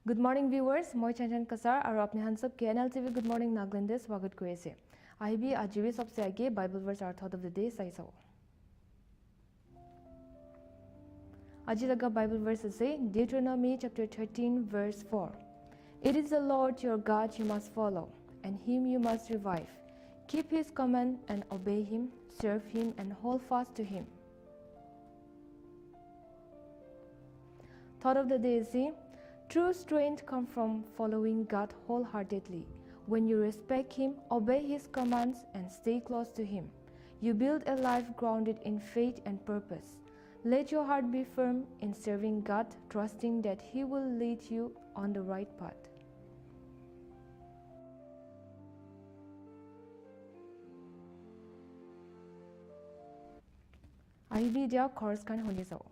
Good morning viewers, moi Chanchan Kasar aru apni han sab ke Nltv Goodmorning Nagaland de swagat kori ase. Ahibi ajibi sabse age Bible verse our thought of the day sai sao. Aji laga Bible verse ase Deuteronomy chapter 13 verse 4. It is the Lord your God you must follow, and him you must revive. Keep his command and obey him, serve him and hold fast to him. Thought of the day is true strength comes from following God wholeheartedly. When you respect him, obey his commands and stay close to him, you build a life grounded in faith and purpose. Let your heart be firm in serving God, trusting that he will lead you on the right path. Ahibi dia chorus kan honi sao.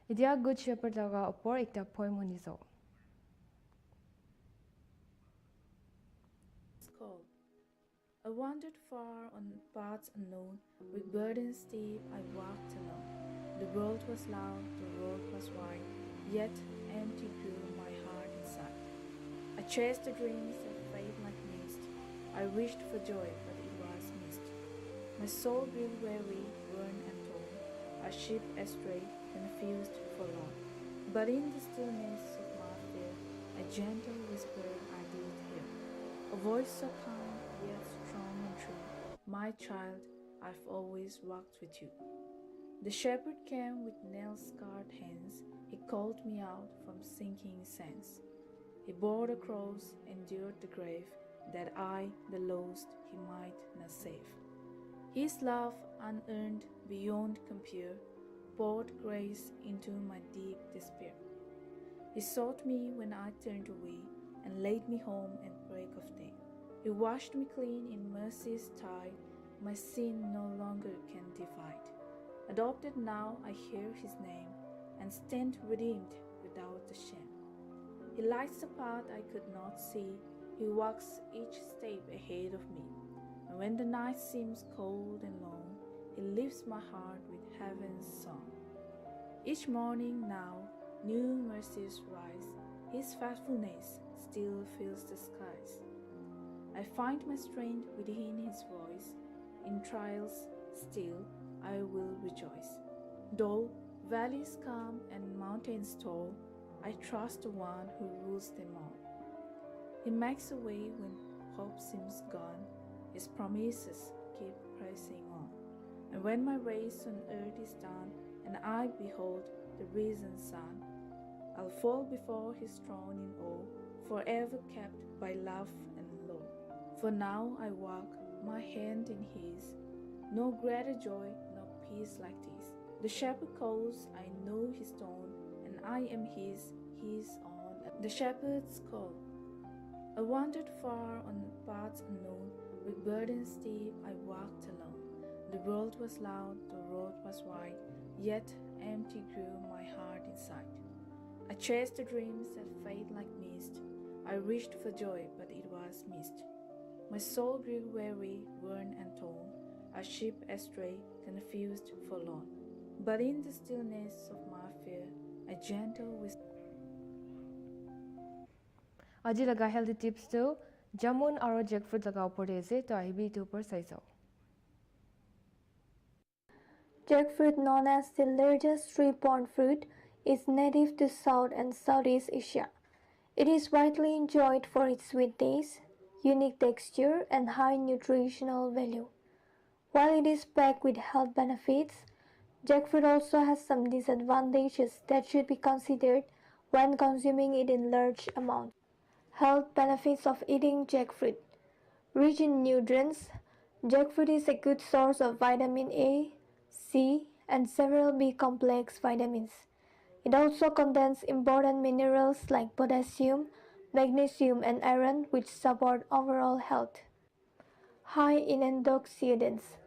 Idia good shepherd laga opor ekta poem honi sao. I wandered far on paths unknown, with burdens steep I walked alone. The world was loud, the road was wide, yet empty grew my heart inside. I chased the dreams that fade like mist. I wished for joy, but it was missed. My soul grew weary, worn and torn, a sheep astray, confused, forlorn. But in the stillness of my fear, a gentle whisper I did hear. A voice so kind, yet strong and true. My child, I've always walked with you. The shepherd came with nail-scarred hands. He called me out from sinking sands. He bore the cross, endured the grave, that I, the lost, he might not save. His love, unearned, beyond compare, poured grace into my deep despair. He sought me when I turned away, and laid me home at break of day. He washed me clean in mercy's tide, my sin no longer can divide. Adopted now I hear his name, and stand redeemed without the shame. He lights the path I could not see, he walks each step ahead of me. And when the night seems cold and long, he lifts my heart with heaven's song. Each morning now, new mercies rise, his faithfulness still fills the skies. I find my strength within his voice, in trials still I will rejoice. Though valleys come and mountains tall, I trust the one who rules them all. He makes a way when hope seems gone, his promises keep pressing on. And when my race on earth is done, and I behold the risen sun, I'll fall before his throne in awe, forever kept by love and law. For now I walk, my hand in his, no greater joy, no peace like this. The shepherd calls, I know his tone, and I am his own. The shepherd's call. I wandered far on paths unknown, with burdens steep I walked alone. The world was loud, the road was wide, yet empty grew my heart inside. I chased the dreams that fade like mist. I wished for joy, but it was missed. My soul grew weary, worn and torn, a sheep astray, confused, forlorn. But in the stillness of my fear, a gentle whisper. Aji laga healthy tips to jamun aro jackfruit laga upor de ase to ahibi tu upor saisau. Jackfruit, known as the largest tree-borne fruit, is native to South and Southeast Asia. It is widely enjoyed for its sweet taste, unique texture, and high nutritional value. While it is packed with health benefits, jackfruit also has some disadvantages that should be considered when consuming it in large amounts. Health benefits of eating jackfruit. Rich in nutrients, jackfruit is a good source of vitamin A, C, and several B complex vitamins. It also contains important minerals like potassium, magnesium, and iron, which support overall health. High in antioxidants.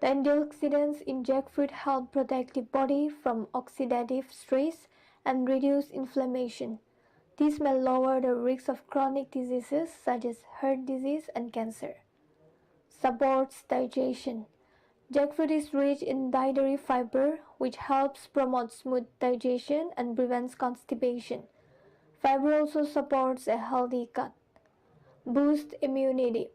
The antioxidants in jackfruit help protect the body from oxidative stress and reduce inflammation. This may lower the risk of chronic diseases such as heart disease and cancer. Supports digestion. Jackfruit is rich in dietary fiber, which helps promote smooth digestion and prevents constipation. Fiber also supports a healthy gut. Boost immunity.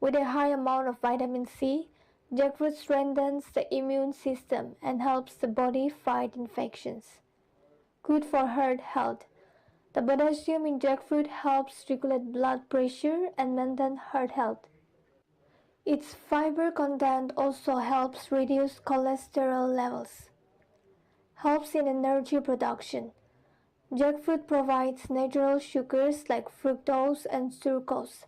With a high amount of vitamin C, jackfruit strengthens the immune system and helps the body fight infections. Good for heart health. The potassium in jackfruit helps regulate blood pressure and maintain heart health. Its fiber content also helps reduce cholesterol levels. Helps in energy production. Jackfruit provides natural sugars like fructose and sucrose,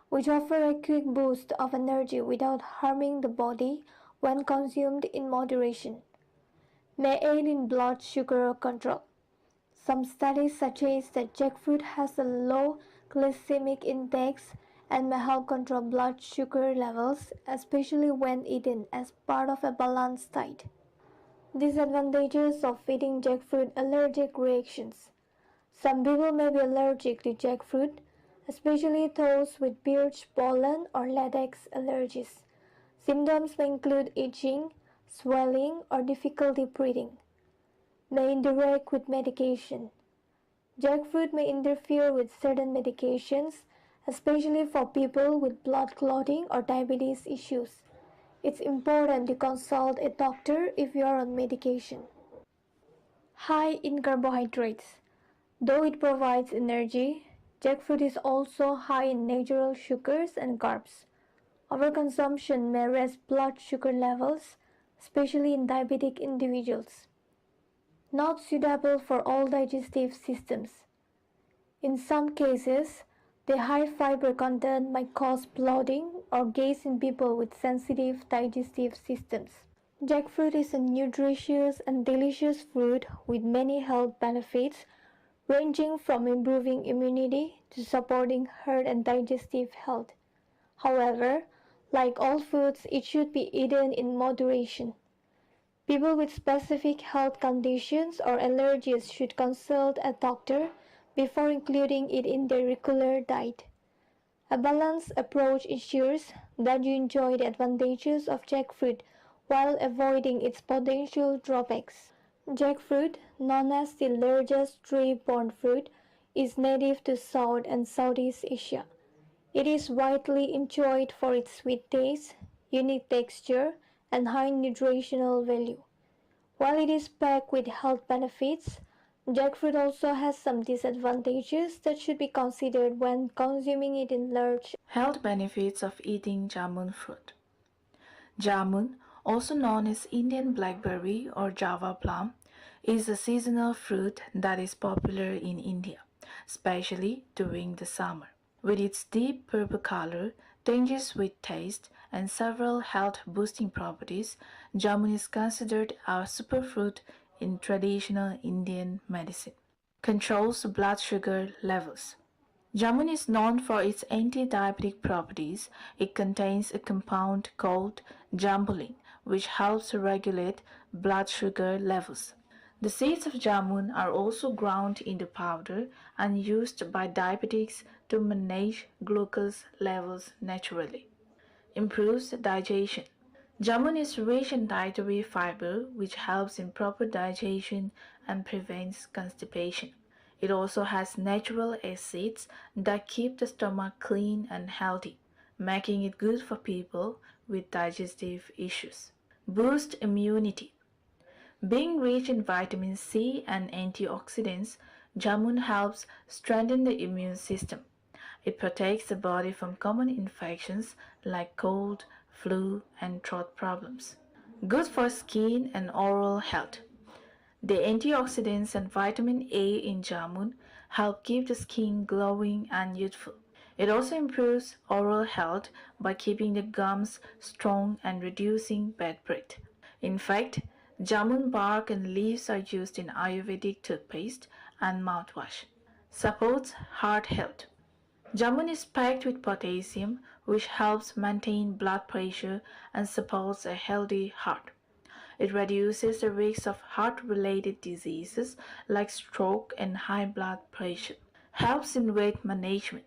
which offer a quick boost of energy without harming the body when consumed in moderation. May aid in blood sugar control. Some studies suggest that jackfruit has a low glycemic index and may help control blood sugar levels, especially when eaten as part of a balanced diet. Disadvantages of eating jackfruit. Allergic reactions. Some people may be allergic to jackfruit, especially those with birch pollen or latex allergies. Symptoms may include itching, swelling, or difficulty breathing. May interact with medication. Jackfruit may interfere with certain medications, especially for people with blood clotting or diabetes issues. It's important to consult a doctor if you are on medication. High in carbohydrates. Though it provides energy, jackfruit is also high in natural sugars and carbs. Overconsumption may raise blood sugar levels, especially in diabetic individuals. Not suitable for all digestive systems. In some cases, the high fiber content might cause bloating or gas in people with sensitive digestive systems. Jackfruit is a nutritious and delicious fruit with many health benefits, ranging from improving immunity to supporting heart and digestive health. However, like all foods, it should be eaten in moderation. People with specific health conditions or allergies should consult a doctor before including it in their regular diet. A balanced approach ensures that you enjoy the advantages of jackfruit while avoiding its potential drawbacks. Jackfruit, known as the largest tree-borne fruit, is native to South and Southeast Asia. It is widely enjoyed for its sweet taste, unique texture, and high nutritional value. While it is packed with health benefits, jackfruit also has some disadvantages that should be considered when consuming it in large. Health benefits of eating jamun fruit. Jamun, also known as Indian blackberry or Java plum, is a seasonal fruit that is popular in India, especially during the summer. With its deep purple color, tangy sweet taste, and several health-boosting properties, jamun is considered a superfruit in traditional Indian medicine. Controls blood sugar levels. Jamun is known for its anti-diabetic properties. It contains a compound called jambulin, which helps regulate blood sugar levels. The seeds of jamun are also ground into powder and used by diabetics to manage glucose levels naturally. Improves digestion. Jamun is rich in dietary fiber, which helps in proper digestion and prevents constipation. It also has natural acids that keep the stomach clean and healthy, making it good for people with digestive issues. Boost immunity. Being rich in vitamin C and antioxidants, jamun helps strengthen the immune system. It protects the body from common infections like cold, flu, and throat problems. Good for skin and oral health. The antioxidants and vitamin A in jamun help keep the skin glowing and youthful. It also improves oral health by keeping the gums strong and reducing bad breath. In fact, jamun bark and leaves are used in Ayurvedic toothpaste and mouthwash. Supports heart health. Jamun is packed with potassium, which helps maintain blood pressure and supports a healthy heart. It reduces the risk of heart-related diseases like stroke and high blood pressure. Helps in weight management.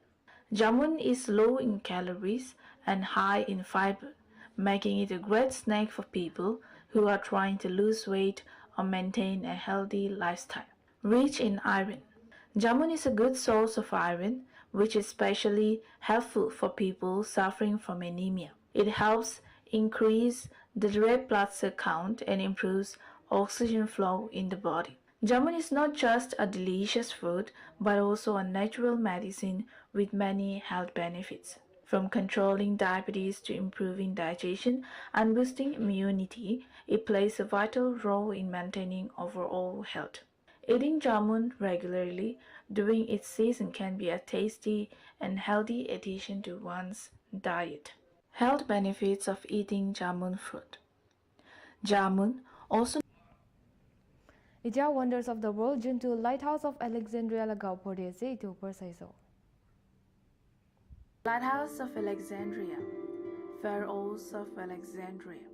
Jamun is low in calories and high in fiber, making it a great snack for people who are trying to lose weight or maintain a healthy lifestyle. Rich in iron. Jamun is a good source of iron, which is especially helpful for people suffering from anemia. It helps increase the red blood cell count and improves oxygen flow in the body. Jamun is not just a delicious fruit, but also a natural medicine with many health benefits. From controlling diabetes to improving digestion and boosting immunity, it plays a vital role in maintaining overall health. Eating jamun regularly during its season can be a tasty and healthy addition to one's diet. Health benefits of eating jamun fruit. Jamun, also Ija Wonders of the World जुन त्यो light house of Alexandria लगाउ पढे चाहिँ त्यो पर्साइसो Lighthouse of Alexandria, Pharaohs of Alexandria.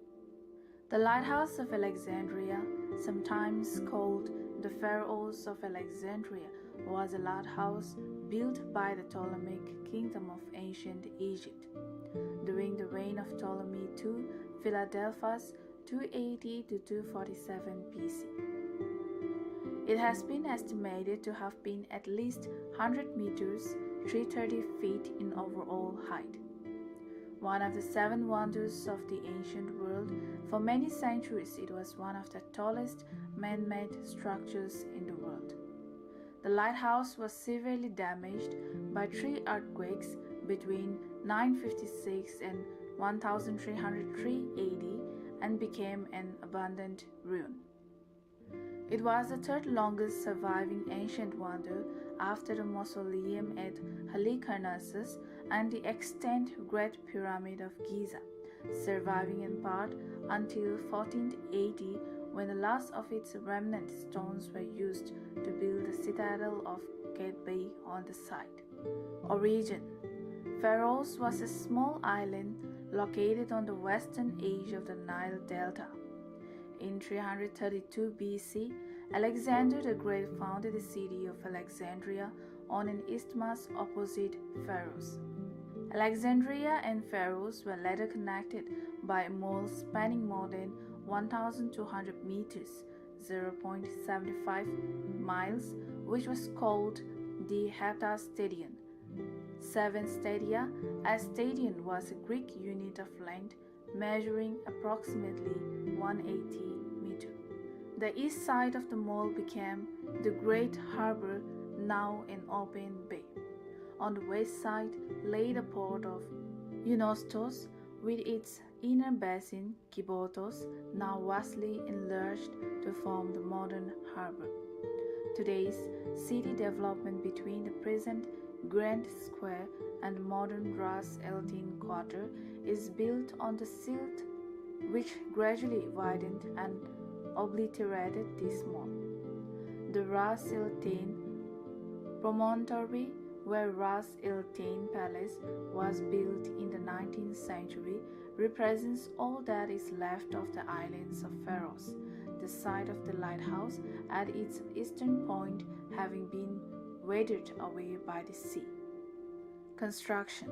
The Lighthouse of Alexandria, sometimes called the pharaohs of Alexandria was a lighthouse built by the Ptolemaic kingdom of ancient Egypt. During the reign of Ptolemy II Philadelphus 280 to 247 BC. It has been estimated to have been at least 100 meters, 330 feet in overall height. One of the seven wonders of the ancient world, for many centuries it was one of the tallest man-made structures in the world. The lighthouse was severely damaged by three earthquakes between 956 and 1303 AD and became an abandoned ruin. It was the third longest surviving ancient wonder after the mausoleum at Halicarnassus and the extant Great Pyramid of Giza, surviving in part until 1480 when the last of its remnant stones were used to build the citadel of Gatebay on the site. Origin: Pharos was a small island located on the western edge of the Nile Delta. In 332 BC, Alexander the Great founded the city of Alexandria on an isthmus opposite Pharos. Alexandria and Pharos were later connected by a mole spanning more than 1,200 meters, 0.75 miles, which was called the heptastadion. 7 stadia. A stadion was a Greek unit of length measuring approximately 180 meters. The east side of the mole became the Great Harbor, now an open bay. On the west side lay the port of Eunostos with its inner basin, Kibotos, now vastly enlarged to form the modern harbor. Today's city development between the present Grand Square and the modern Ras El Tin Quarter is built on the silt which gradually widened and obliterated this mall. The Ras El Tin promontory, where Ras El Tin Palace was built in the 19th century, represents all that is left of the islands of Pharos, the site of the lighthouse at its eastern point having been weathered away by the sea. Construction.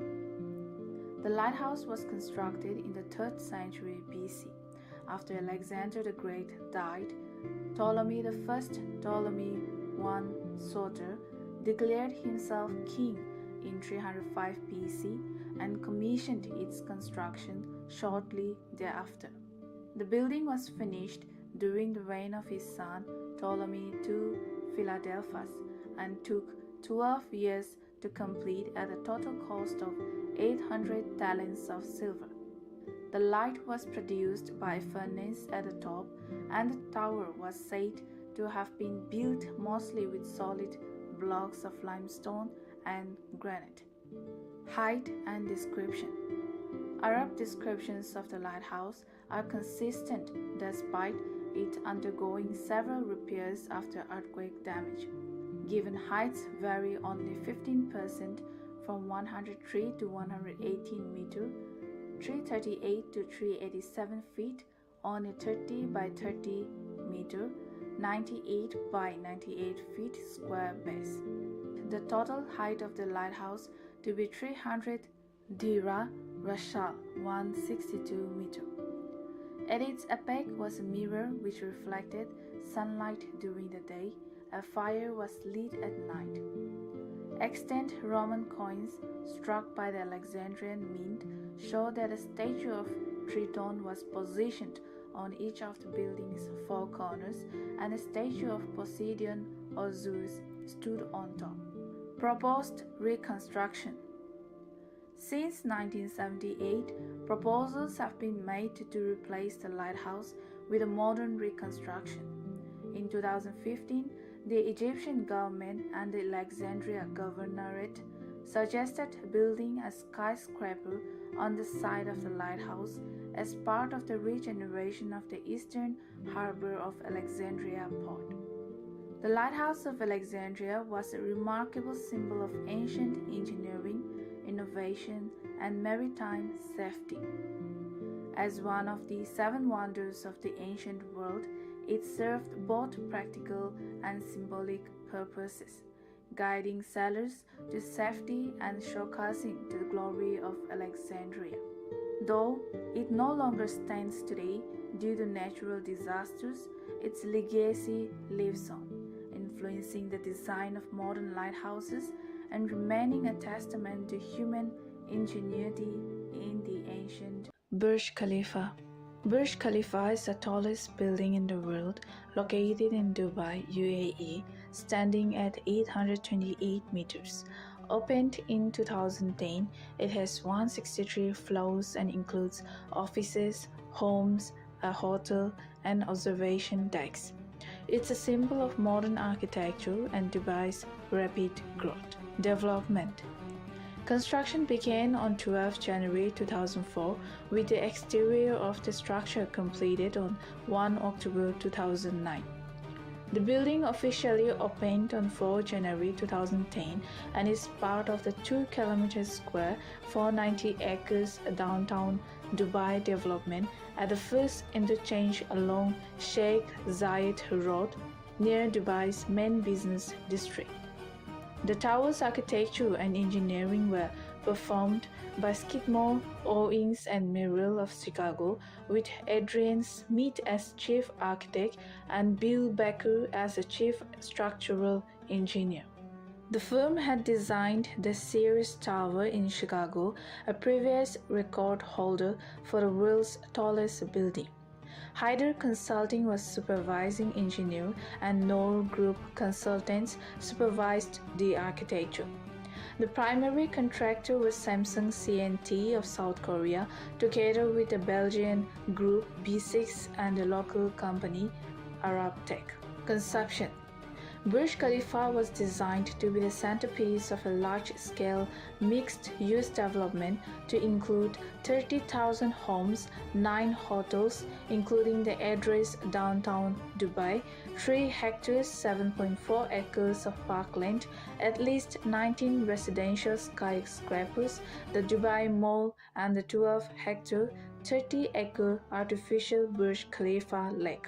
The lighthouse was constructed in the 3rd century BC. After Alexander the Great died, Ptolemy I, Ptolemy I Soter, declared himself king in 305 BC and commissioned its construction shortly thereafter. The building was finished during the reign of his son Ptolemy II Philadelphus and took 12 years to complete at a total cost of 800 talents of silver. The light was produced by a furnace at the top, and the tower was said to have been built mostly with solid blocks of limestone and granite. Height and description. Arab descriptions of the lighthouse are consistent despite it undergoing several repairs after earthquake damage. Given heights vary only 15% from 103 to 118 meters, 338 to 387 feet on a 30 by 30 meter, 98 by 98 feet square base. The total height of the lighthouse to be 300 dira rashal, 162 meter. At its apex was a mirror which reflected sunlight during the day. A fire was lit at night. Extant Roman coins struck by the Alexandrian mint show that a statue of Triton was positioned on each of the building's 4 corners and a statue of Poseidon or Zeus stood on top. Proposed reconstruction. Since 1978, proposals have been made to replace the lighthouse with a modern reconstruction. In 2015, the Egyptian government and the Alexandria Governorate suggested building a skyscraper on the site of the lighthouse as part of the regeneration of the eastern harbor of Alexandria port. The Lighthouse of Alexandria was a remarkable symbol of ancient engineering, innovation, and maritime safety. As one of the 7 wonders of the ancient world, It served both practical and symbolic purposes, guiding sailors to safety and showcasing the glory of Alexandria. Though it no longer stands today due to natural disasters, its legacy lives on, influencing the design of modern lighthouses and remaining a testament to human ingenuity in the ancient Burj Khalifa. Burj Khalifa is the tallest building in the world, located in Dubai, UAE, standing at 828 meters. Opened in 2010, it has 163 floors and includes offices, homes, a hotel, and observation decks. It's a symbol of modern architecture and Dubai's rapid growth. Development. Construction began on 12 January 2004 with the exterior of the structure completed on 1 October 2009. The building officially opened on 4 January 2010 and is part of the 2 km square, 490 acres downtown Dubai development at the first interchange along Sheikh Zayed Road near Dubai's main business district. The tower's architecture and engineering were performed by Skidmore, Owings and Merrill of Chicago, with Adrian Smith as chief architect and Bill Baker as the chief structural engineer. The firm had designed the Sears Tower in Chicago, a previous record holder for the world's tallest building. Hyder Consulting was supervising engineer and Noor Group Consultants supervised the architecture. The primary contractor was Samsung C&T of South Korea, together with the Belgian group B6 and the local company Arabtech. Conception. Burj Khalifa was designed to be the centerpiece of a large-scale mixed-use development to include 30,000 homes, 9 hotels, including the Address downtown Dubai, 3 hectares 7.4 acres of parkland, at least 19 residential skyscrapers, the Dubai Mall, and the 12-hectare, 30-acre artificial Burj Khalifa lake.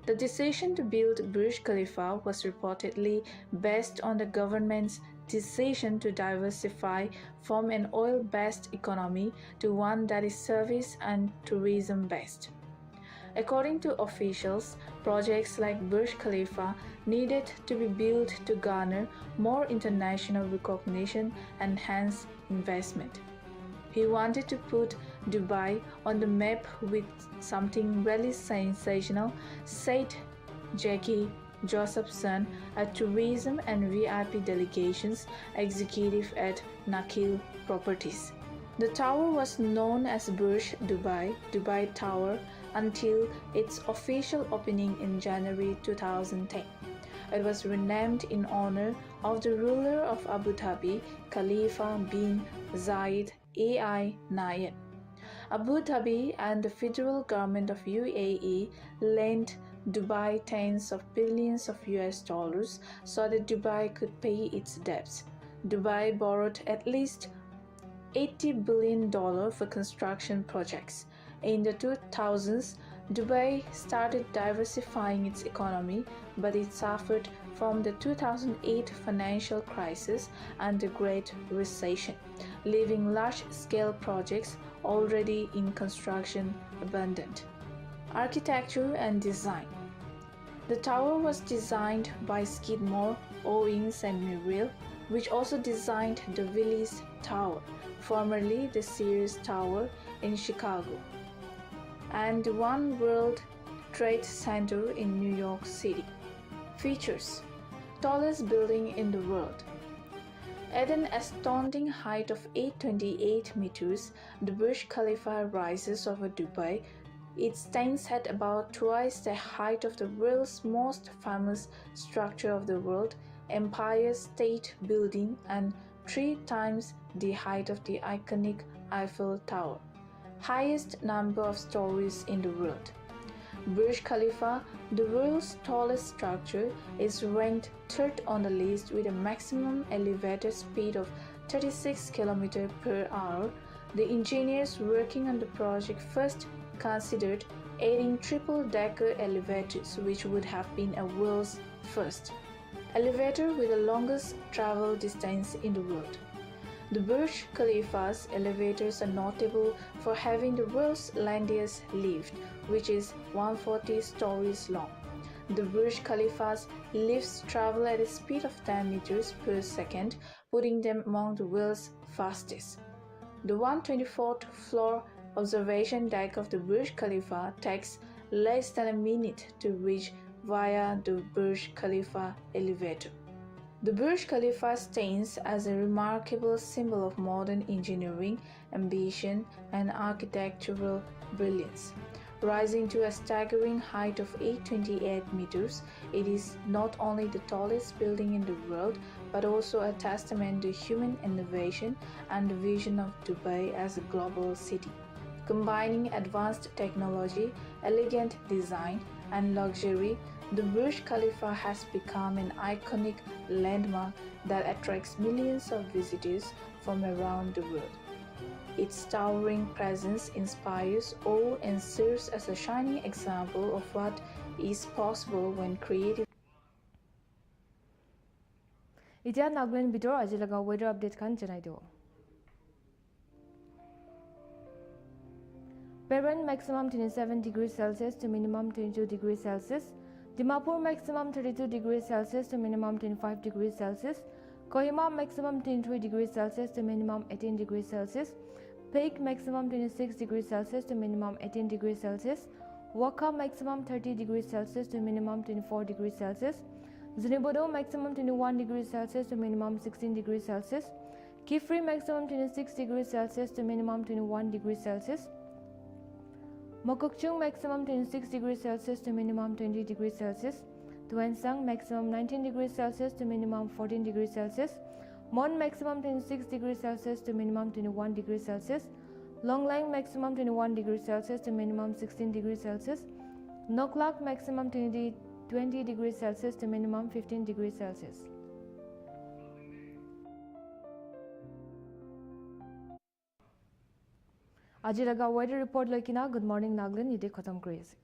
The decision to build Burj Khalifa was reportedly based on the government's decision to diversify from an oil-based economy to one that is service and tourism-based. According to officials, projects like Burj Khalifa needed to be built to garner more international recognition and hence investment. He wanted to put Dubai on the map with something really sensational, said Jackie Josephson, a tourism and VIP delegations executive at Nakheel Properties. The tower was known as Burj Dubai, Dubai Tower, until its official opening in January 2010. It was renamed in honor of the ruler of Abu Dhabi, Khalifa bin Zayed Al Nahyan. Abu Dhabi and the federal government of UAE lent Dubai tens of billions of US dollars so that Dubai could pay its debts. Dubai borrowed at least $80 billion for construction projects. In the 2000s, Dubai started diversifying its economy, but it suffered from the 2008 financial crisis and the Great Recession, leaving large-scale projects already in construction abandoned. Architecture and design. The tower was designed by Skidmore, Owings and Merrill, which also designed the Willis Tower, formerly the Sears Tower in Chicago, and the One World Trade Center in New York City. Features: tallest building in the world. At an astounding height of 828 meters, the Burj Khalifa rises over Dubai. It stands at about twice the height of the world's most famous structure of the world, Empire State Building, and 3 times the height of the iconic Eiffel Tower. Highest number of stories in the world. Burj Khalifa, the world's tallest structure, is ranked 3rd on the list with a maximum elevator speed of 36 km per hour. The engineers working on the project first considered adding triple-decker elevators, which would have been a world's first. Elevator with the longest travel distance in the world. The Burj Khalifa's elevators are notable for having the world's longest lift, which is 140 stories long. The Burj Khalifa's lifts travel at a speed of 10 meters per second, putting them among the world's fastest. The 124th floor observation deck of the Burj Khalifa takes less than a minute to reach via the Burj Khalifa elevator. The Burj Khalifa stands as a remarkable symbol of modern engineering, ambition, and architectural brilliance. Rising to a staggering height of 828 meters, it is not only the tallest building in the world, but also a testament to human innovation and the vision of Dubai as a global city. Combining advanced technology, elegant design, and luxury, the Burj Khalifa has become an iconic landmark that attracts millions of visitors from around the world. Its towering presence inspires awe and serves as a shining example of what is possible when creative. Itia Nagaland bitor ajilaga weather update kan janai do. Peran maximum 27 degrees Celsius to minimum 22 degrees Celsius. Dimapur maximum 32 degrees Celsius to minimum 25 degrees Celsius. Kohima maximum 23 degrees Celsius to minimum 18 degrees Celsius. Peak maximum 26 degrees Celsius to minimum 18 degrees Celsius. Waka maximum 30 degrees Celsius to minimum 24 degrees Celsius. Zunibodo maximum 21 degrees Celsius to minimum 16 degrees Celsius. Kifri maximum 26 degrees Celsius to minimum 21 degrees Celsius. Mokokchung maximum 26 degrees Celsius to minimum 20 degrees Celsius. Tuensang maximum 19 degrees Celsius to minimum 14 degrees Celsius. Mon maximum 26 degrees Celsius to minimum 21 degrees Celsius. Longlang maximum 21 degrees Celsius to minimum 16 degrees Celsius. Noklak maximum 20 degrees Celsius to minimum 15 degrees Celsius. Ajilaga weather report loikina Good Morning Nagaland ide khatam kuri ase.